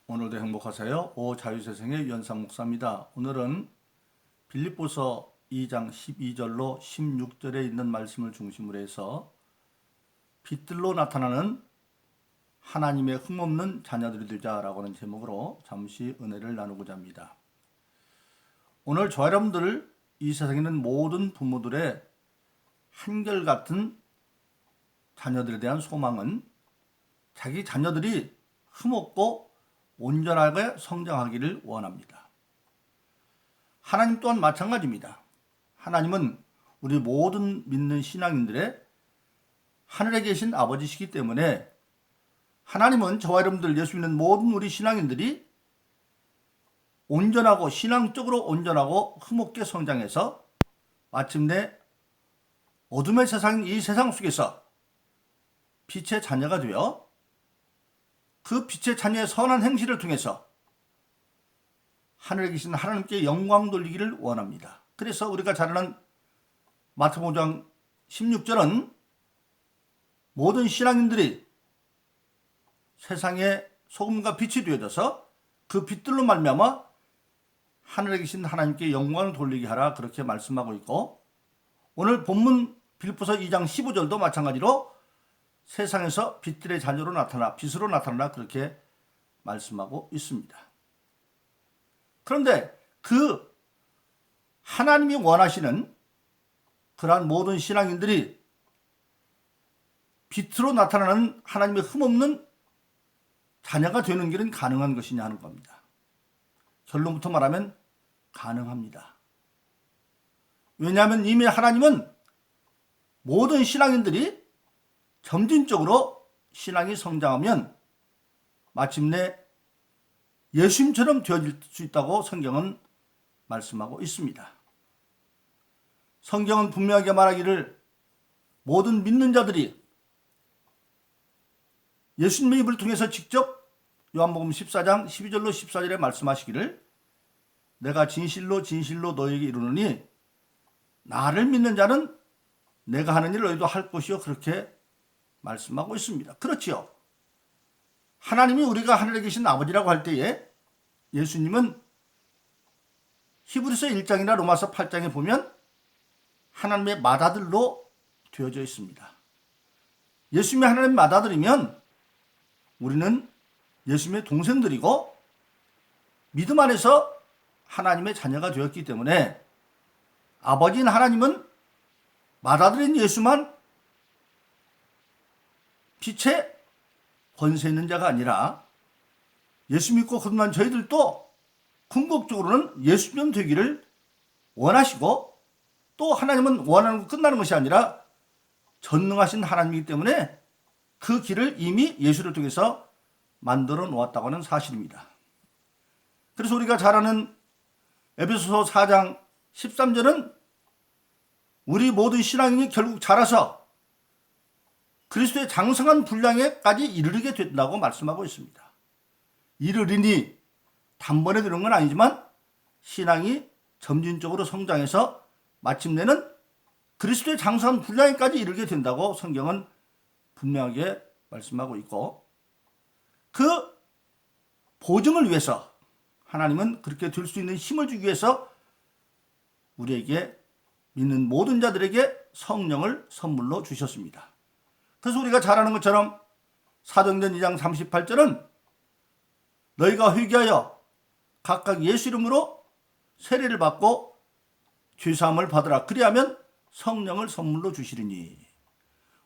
오늘도 행복하세요. 오자유세상의 유현상 목사입니다. 오늘은 빌립보서 2장 12절로 16절에 있는 말씀을 중심으로 해서 빛들로 나타나는 하나님의 흠없는 자녀들이 되자라고 하는 제목으로 잠시 은혜를 나누고자 합니다. 오늘 저와 여러분들 이 세상에 있는 모든 부모들의 한결같은 자녀들에 대한 소망은 자기 자녀들이 흠없고 온전하게 성장하기를 원합니다. 하나님 또한 마찬가지입니다. 하나님은 우리 모든 믿는 신앙인들의 하늘에 계신 아버지시기 때문에 하나님은 저와 여러분들 예수 믿는 모든 우리 신앙인들이 온전하고 신앙적으로 온전하고 흠없게 성장해서 마침내 어둠의 세상인 이 세상 속에서 빛의 자녀가 되어 그 빛의 자녀의 선한 행실을 통해서 하늘에 계신 하나님께 영광 돌리기를 원합니다. 그래서 우리가 잘 아는 마태복음 5장 16절은 모든 신앙인들이 세상에 소금과 빛이 되어져서 그 빛들로 말미암아 하늘에 계신 하나님께 영광을 돌리게 하라 그렇게 말씀하고 있고, 오늘 본문 빌립보서 2장 15절도 마찬가지로 세상에서 빛들의 자녀로 나타나 빛으로 나타나라 그렇게 말씀하고 있습니다. 그런데 그 하나님이 원하시는 그러한 모든 신앙인들이 빛으로 나타나는 하나님의 흠없는 자녀가 되는 길은 가능한 것이냐 하는 겁니다. 결론부터 말하면 가능합니다. 왜냐하면 이미 하나님은 모든 신앙인들이 점진적으로 신앙이 성장하면 마침내 예수님처럼 되어질 수 있다고 성경은 말씀하고 있습니다. 성경은 분명하게 말하기를 모든 믿는 자들이 예수님의 입을 통해서 직접 요한복음 14장 12절로 14절에 말씀하시기를 내가 진실로 진실로 너에게 이르노니 나를 믿는 자는 내가 하는 일을 너희도 할 것이요 그렇게 말씀하고 있습니다. 그렇지요. 하나님이 우리가 하늘에 계신 아버지라고 할 때에 예수님은 히브리서 1장이나 로마서 8장에 보면 하나님의 맏아들로 되어져 있습니다. 예수님이 하나님의 맏아들이면 우리는 예수님의 동생들이고 믿음 안에서 하나님의 자녀가 되었기 때문에 아버지인 하나님은 맏아들인 예수만 빛의 권세 있는 자가 아니라 예수 믿고 거듭난 저희들도 궁극적으로는 예수님 되기를 원하시고, 또 하나님은 원하는 거 끝나는 것이 아니라 전능하신 하나님이기 때문에 그 길을 이미 예수를 통해서 만들어 놓았다고 하는 사실입니다. 그래서 우리가 잘 아는 에베소서 4장 13절은 우리 모든 신앙인이 결국 자라서 그리스도의 장성한 분량에까지 이르게 된다고 말씀하고 있습니다. 이르리니 단번에 되는 건 아니지만 신앙이 점진적으로 성장해서 마침내는 그리스도의 장성한 분량에까지 이르게 된다고 성경은 분명하게 말씀하고 있고, 그 보증을 위해서 하나님은 그렇게 될 수 있는 힘을 주기 위해서 우리에게 믿는 모든 자들에게 성령을 선물로 주셨습니다. 그래서 우리가 잘 아는 것처럼 사도행전 2장 38절은 너희가 회개하여 각각 예수 이름으로 세례를 받고 죄사함을 받으라. 그리하면 성령을 선물로 주시리니,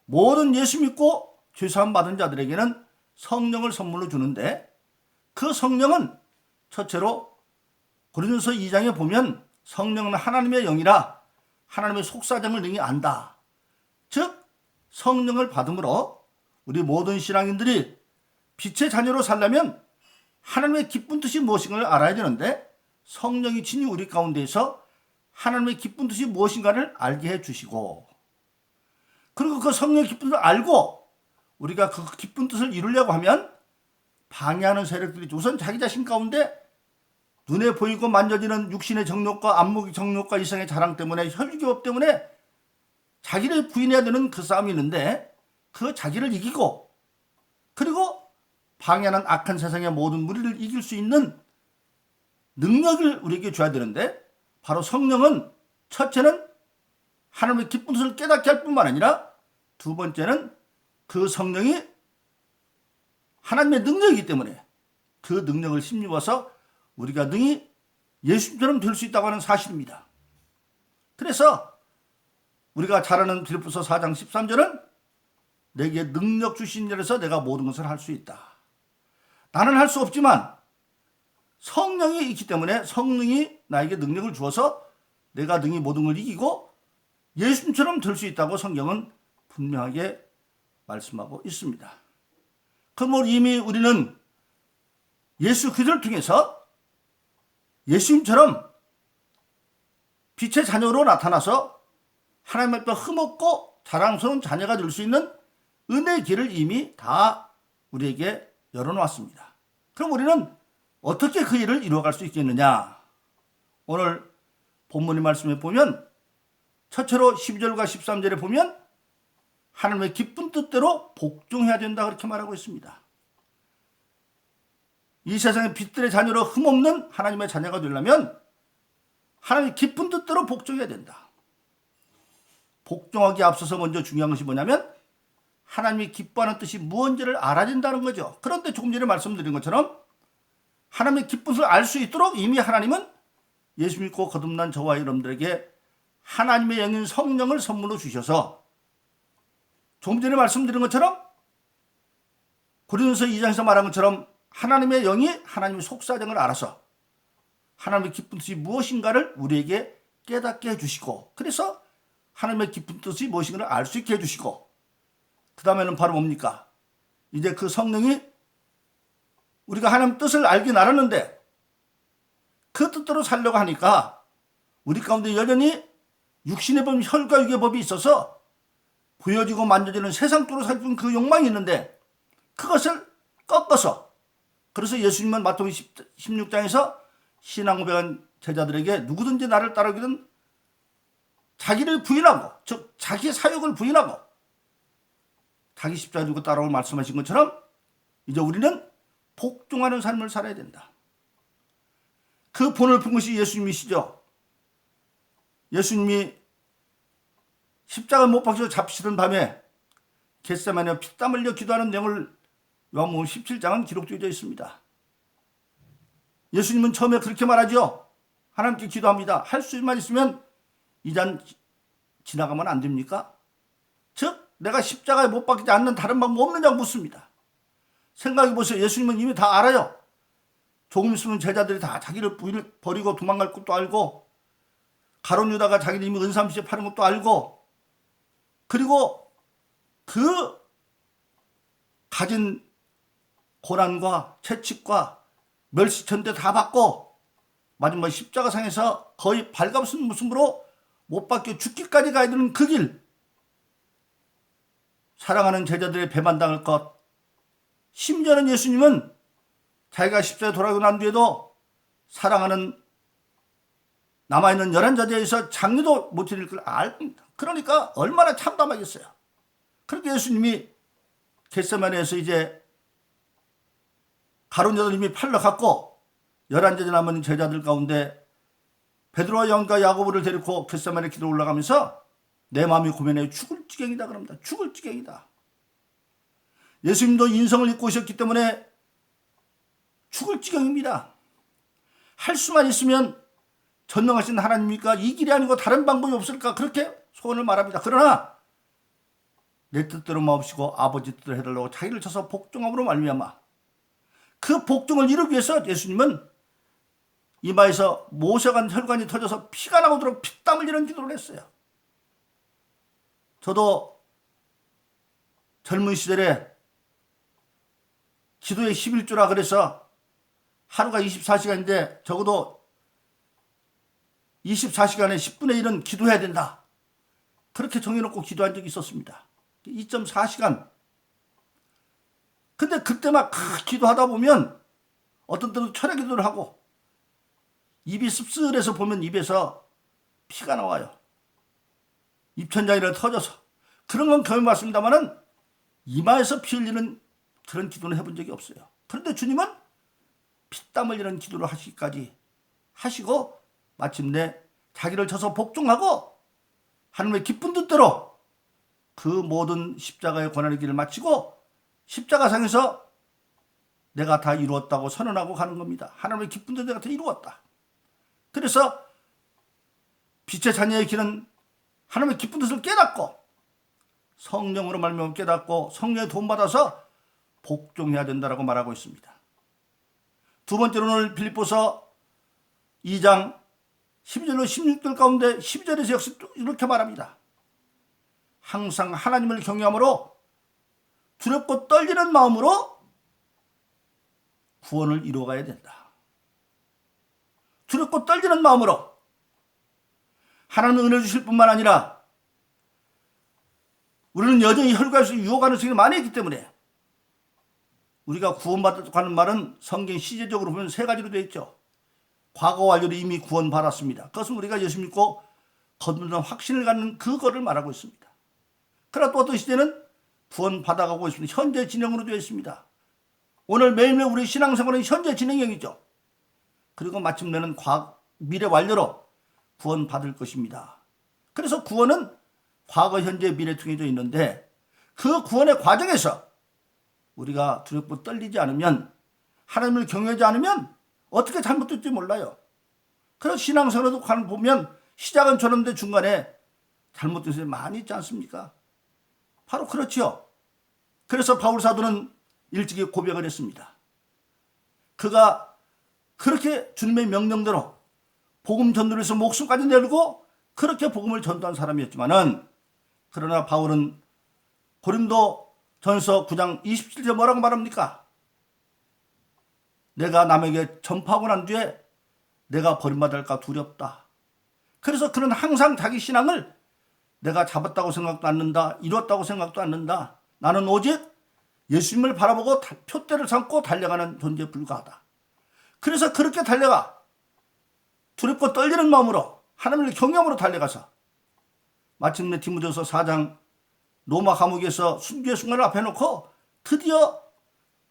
모든 예수 믿고 죄사함 받은 자들에게는 성령을 선물로 주는데, 그 성령은 첫째로 고린도서 2장에 보면 성령은 하나님의 영이라 하나님의 속사정을 능히 안다. 즉 성령을 받음으로 우리 모든 신앙인들이 빛의 자녀로 살려면 하나님의 기쁜 뜻이 무엇인가를 알아야 되는데, 성령이 친히 우리 가운데에서 하나님의 기쁜 뜻이 무엇인가를 알게 해주시고, 그리고 그 성령의 기쁜 뜻을 알고 우리가 그 기쁜 뜻을 이루려고 하면 방해하는 세력들이 우선 자기 자신 가운데 눈에 보이고 만져지는 육신의 정욕과 안목의 정욕과 이성의 자랑 때문에, 혈기업 때문에 자기를 부인해야 되는 그 싸움이 있는데, 그 자기를 이기고 그리고 방해하는 악한 세상의 모든 무리를 이길 수 있는 능력을 우리에게 줘야 되는데, 바로 성령은 첫째는 하나님의 기쁜 뜻을 깨닫게 할 뿐만 아니라 두 번째는 그 성령이 하나님의 능력이기 때문에 그 능력을 힘입어서 우리가 능히 예수님처럼 될 수 있다고 하는 사실입니다. 그래서 우리가 잘 아는 빌립보서 4장 13절은 내게 능력 주신 일에서 내가 모든 것을 할 수 있다. 나는 할 수 없지만 성령이 있기 때문에 성령이 나에게 능력을 주어서 내가 능히 모든 걸 이기고 예수님처럼 될 수 있다고 성경은 분명하게 말씀하고 있습니다. 그럼 이미 우리는 예수 그리스도를 통해서 예수님처럼 빛의 자녀로 나타나서 하나님 앞에 흠없고 자랑스러운 자녀가 될 수 있는 은혜의 길을 이미 다 우리에게 열어놓았습니다. 그럼 우리는 어떻게 그 일을 이루어갈 수 있겠느냐? 오늘 본문의 말씀에 보면 첫째로 12절과 13절에 보면 하나님의 기쁜 뜻대로 복종해야 된다 그렇게 말하고 있습니다. 이 세상의 빛들의 자녀로 흠없는 하나님의 자녀가 되려면 하나님의 기쁜 뜻대로 복종해야 된다. 복종하기에 앞서서 먼저 중요한 것이 뭐냐면 하나님이 기뻐하는 뜻이 무언지를 알아야 된다는 거죠. 그런데 조금 전에 말씀드린 것처럼 하나님의 기쁜 뜻을 알 수 있도록 이미 하나님은 예수 믿고 거듭난 저와 여러분들에게 하나님의 영인 성령을 선물로 주셔서 조금 전에 말씀드린 것처럼 고린도서 2장에서 말한 것처럼 하나님의 영이 하나님의 속사정을 알아서 하나님의 기쁜 뜻이 무엇인가를 우리에게 깨닫게 해주시고, 그래서 하나님의 기쁜 뜻이 무엇인가를 알 수 있게 해주시고, 그 다음에는 바로 뭡니까? 이제 그 성령이 우리가 하나님 뜻을 알긴 알았는데 그 뜻대로 살려고 하니까 우리 가운데 여전히 육신의 법, 혈과 육의 법이 있어서 보여지고 만져지는 세상적으로 살던 그 욕망이 있는데 그것을 꺾어서, 그래서 예수님은 마태복음 16장에서 신앙 고백한 제자들에게 누구든지 나를 따르기는 자기를 부인하고, 즉 자기의 사역을 부인하고 자기 십자가 지고 따라오고 말씀하신 것처럼 이제 우리는 복종하는 삶을 살아야 된다. 그 본을 푼 것이 예수님이시죠. 예수님이 십자가 못 박혀 잡히시던 밤에 겟세마네 피땀 흘려 기도하는 내용을 요한복음 17장은 기록되어 있습니다. 예수님은 처음에 그렇게 말하죠. 하나님께 기도합니다. 할 수만 있으면 이 잔 지나가면 안 됩니까? 즉 내가 십자가에 못 박히지 않는 다른 방법 없느냐고 묻습니다. 생각해보세요. 예수님은 이미 다 알아요. 조금 있으면 제자들이 다 자기를 버리고 도망갈 것도 알고, 가룟 유다가 자기를 이미 은삼시에 파는 것도 알고, 그리고 그 가진 고난과 채찍과 멸시천대 다 받고 마지막 십자가상에서 거의 발가벗은 모습으로 못 박혀 죽기까지 가야 되는 그 길, 사랑하는 제자들의 배반당할 것, 심지어는 예수님은 자기가 십자가에 돌아가고 난 뒤에도 사랑하는 남아있는 11제자에서 장례도 못 드릴 걸 알고, 그러니까 얼마나 참담하겠어요. 그렇게 예수님이 겟세마네에서 이제 가룟 유다를 이미 팔러 갔고 11제자 남은 제자들 가운데 베드로와 요한과 야고보를 데리고 겟세마네 기도 올라가면서 내 마음이 고민해 죽을 지경이다 그럽니다. 죽을 지경이다. 예수님도 인성을 입고 오셨기 때문에 죽을 지경입니다. 할 수만 있으면 전능하신 하나님이니까 이 길이 아니고 다른 방법이 없을까 그렇게 소원을 말합니다. 그러나 내 뜻대로 마옵시고 아버지 뜻대로 해달라고 자기를 쳐서 복종함으로 말미암아 그 복종을 이루기 위해서 예수님은 이마에서 모세간 혈관이 터져서 피가 나오도록 피땀 흘리는 기도를 했어요. 저도 젊은 시절에 기도의 11조라 그래서 하루가 24시간인데 적어도 24시간에 10분의 1은 기도해야 된다. 그렇게 정해놓고 기도한 적이 있었습니다. 2.4시간. 근데 그때 막 기도하다 보면 어떤 때도 철야 기도를 하고 입이 씁쓸해서 보면 입에서 피가 나와요. 입천장이라 터져서. 그런 건 경험해 봤습니다만은 이마에서 피 흘리는 그런 기도는 해본 적이 없어요. 그런데 주님은 피땀 흘리는 기도를 하시기까지 하시고 마침내 자기를 쳐서 복종하고 하나님의 기쁜 뜻대로 그 모든 십자가의 고난의 길을 마치고 십자가상에서 내가 다 이루었다고 선언하고 가는 겁니다. 하나님의 기쁜 뜻 내가 다 이루었다. 그래서 빛의 자녀의 길은 하나님의 기쁜 뜻을 깨닫고 성령으로 말미암아 깨닫고 성령의 도움받아서 복종해야 된다라고 말하고 있습니다. 두 번째로 오늘 빌립보서 2장 12절로 16절 가운데 12절에서 역시 이렇게 말합니다. 항상 하나님을 경외함으로 두렵고 떨리는 마음으로 구원을 이루어가야 된다. 두렵고 떨리는 마음으로 하나님은 은혜 주실 뿐만 아니라 우리는 여전히 혈과에서 유혹하는 성이 많이 있기 때문에 우리가 구원받았다는 말은 성경 시제적으로 보면 세 가지로 되어 있죠. 과거 완료로 이미 구원받았습니다. 그것은 우리가 예수 믿고 거듭난 확신을 갖는 그거를 말하고 있습니다. 그러나 또 어떤 시대는 구원받아가고 있습니다. 현재 진행으로 되어 있습니다. 오늘 매일매일 우리 신앙생활은 현재 진행형이죠. 그리고 마침내는 미래 완료로 구원받을 것입니다. 그래서 구원은 과거, 현재, 미래 통해져 있는데 그 구원의 과정에서 우리가 두렵고 떨리지 않으면 하나님을 경외하지 않으면 어떻게 잘못될지 몰라요. 그래서 신앙생활도 보면 시작은 좋은데 중간에 잘못된 것이 많이 있지 않습니까? 바로 그렇지요. 그래서 바울 사도는 일찍이 고백을 했습니다. 그가 그렇게 주님의 명령대로 복음 전도를 해서 목숨까지 내고 그렇게 복음을 전도한 사람이었지만은 그러나 바울은 고린도 전서 9장 27절 뭐라고 말합니까? 내가 남에게 전파하고 난 뒤에 내가 버림받을까 두렵다. 그래서 그는 항상 자기 신앙을 내가 잡았다고 생각도 않는다. 이뤘다고 생각도 않는다. 나는 오직 예수님을 바라보고 표대를 삼고 달려가는 존재에 불과하다. 그래서 그렇게 달려가 두렵고 떨리는 마음으로 하나님을 경외함으로 달려가서 마침내 디모데후서 4장 로마 감옥에서 순교의 순간을 앞에 놓고 드디어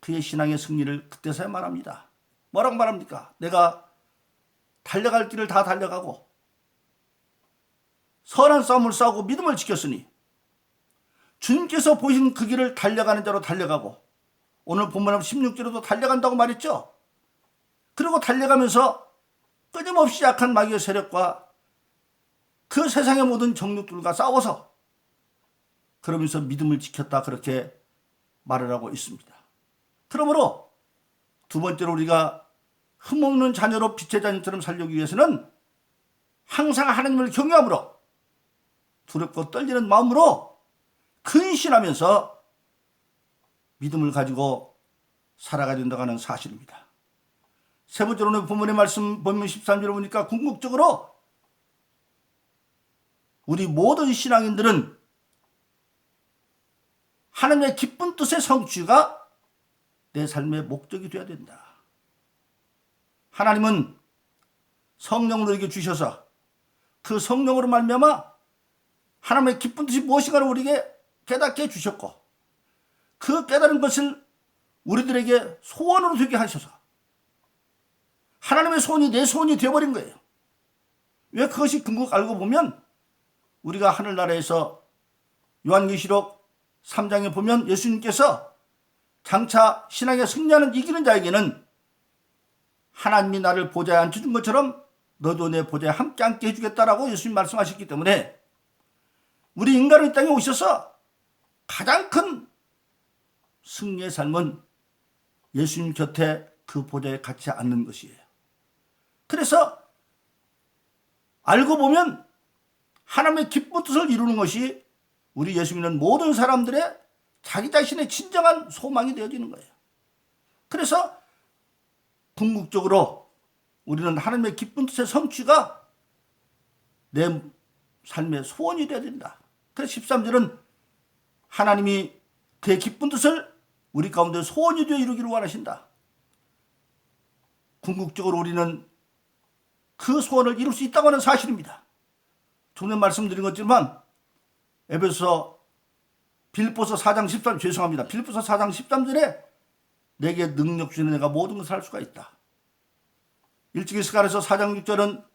그의 신앙의 승리를 그때서야 말합니다. 뭐라고 말합니까? 내가 달려갈 길을 다 달려가고 선한 싸움을 싸우고 믿음을 지켰으니 주님께서 보신 그 길을 달려가는 자로 달려가고 오늘 본문 16절에도 달려간다고 말했죠. 그리고 달려가면서 끊임없이 약한 마귀의 세력과 그 세상의 모든 정욕들과 싸워서 그러면서 믿음을 지켰다 그렇게 말을 하고 있습니다. 그러므로 두 번째로 우리가 흠없는 자녀로 빛의 자녀처럼 살려기 위해서는 항상 하나님을 경외함으로 두렵고 떨리는 마음으로 근신하면서 믿음을 가지고 살아가야 된다고 하는 사실입니다. 세 번째로 오늘 본문의 말씀 본문 13절을 보니까 궁극적으로 우리 모든 신앙인들은 하나님의 기쁜 뜻의 성취가 내 삶의 목적이 되어야 된다. 하나님은 성령을 우리에게 주셔서 그 성령으로 말미암아 하나님의 기쁜 뜻이 무엇인가를 우리에게 깨닫게 해주셨고 그 깨달은 것을 우리들에게 소원으로 되게 하셔서 하나님의 소원이 내 소원이 되어버린 거예요. 왜 그것이 궁극 알고 보면 우리가 하늘나라에서 요한계시록 3장에 보면 예수님께서 장차 신앙에 승리하는 이기는 자에게는 하나님이 나를 보좌에 앉혀준 것처럼 너도 내 보좌에 함께 앉게 해주겠다라고 예수님 말씀하셨기 때문에 우리 인간은 이 땅에 오셔서 가장 큰 승리의 삶은 예수님 곁에 그 보좌에 같이 앉는 것이에요. 그래서 알고 보면 하나님의 기쁜 뜻을 이루는 것이 우리 예수 믿는 모든 사람들의 자기 자신의 진정한 소망이 되어지는 거예요. 그래서 궁극적으로 우리는 하나님의 기쁜 뜻의 성취가 내 삶의 소원이 되어야 된다. 그래서 13절은 하나님이 그의 기쁜 뜻을 우리 가운데 소원이 되어 이루기를 원하신다. 궁극적으로 우리는 그 소원을 이룰 수 있다고 하는 사실입니다. 조금 전에 말씀드린 것지만 빌립보서 4장 13 죄송합니다. 빌립보서 4장 13절에 내게 능력 주는 내가 모든 것을 할 수가 있다. 일찍이스가에서 4장 6절은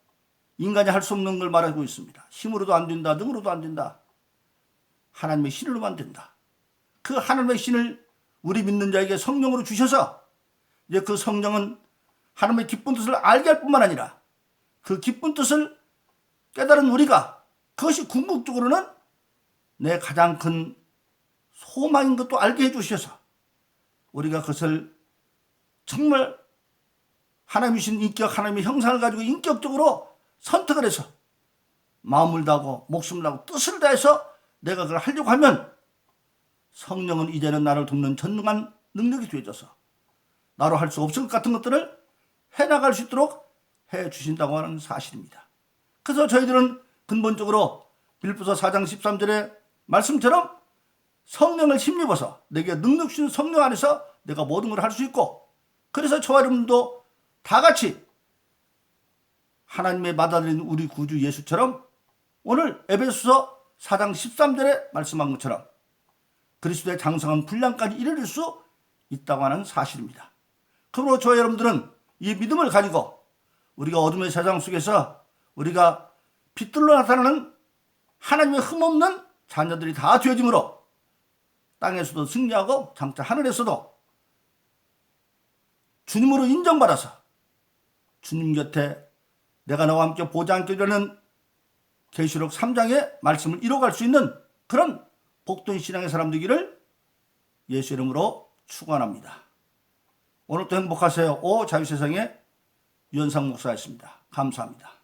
인간이 할 수 없는 걸 말하고 있습니다. 힘으로도 안 된다. 능으로도 안 된다. 하나님의 신으로만 된다. 그 하나님의 신을 우리 믿는 자에게 성령으로 주셔서 이제 그 성령은 하나님의 기쁜 뜻을 알게 할 뿐만 아니라 그 기쁜 뜻을 깨달은 우리가 그것이 궁극적으로는 내 가장 큰 소망인 것도 알게 해주셔서 우리가 그것을 정말 하나님이 주신 인격, 하나님의 형상을 가지고 인격적으로 선택을 해서 마음을 다하고 목숨을 다하고 뜻을 다해서 내가 그걸 하려고 하면 성령은 이제는 나를 돕는 전능한 능력이 되어져서 나로 할 수 없을 것 같은 것들을 해나갈 수 있도록 해주신다고 하는 사실입니다. 그래서 저희들은 근본적으로 빌립보서 4장 13절의 말씀처럼 성령을 힘입어서 내게 능력 주신 성령 안에서 내가 모든 걸 할 수 있고, 그래서 저와 여러분도 다 같이 하나님의 받아들인 우리 구주 예수처럼 오늘 에베소서 4장 13절에 말씀한 것처럼 그리스도의 장성한 분량까지 이르를 수 있다고 하는 사실입니다. 그러므로 저와 여러분들은 이 믿음을 가지고 우리가 어둠의 세상 속에서 우리가 빛들로 나타나는 하나님의 흠없는 자녀들이 다 되어짐으로 땅에서도 승리하고 장차 하늘에서도 주님으로 인정받아서 주님 곁에 내가 너와 함께 보좌 함께 되는 계시록 3장의 말씀을 이뤄갈 수 있는 그런 복된 신앙의 사람 되기를 예수 이름으로 축원합니다. 오늘도 행복하세요. 오 자유세상의 유현상 목사였습니다. 감사합니다.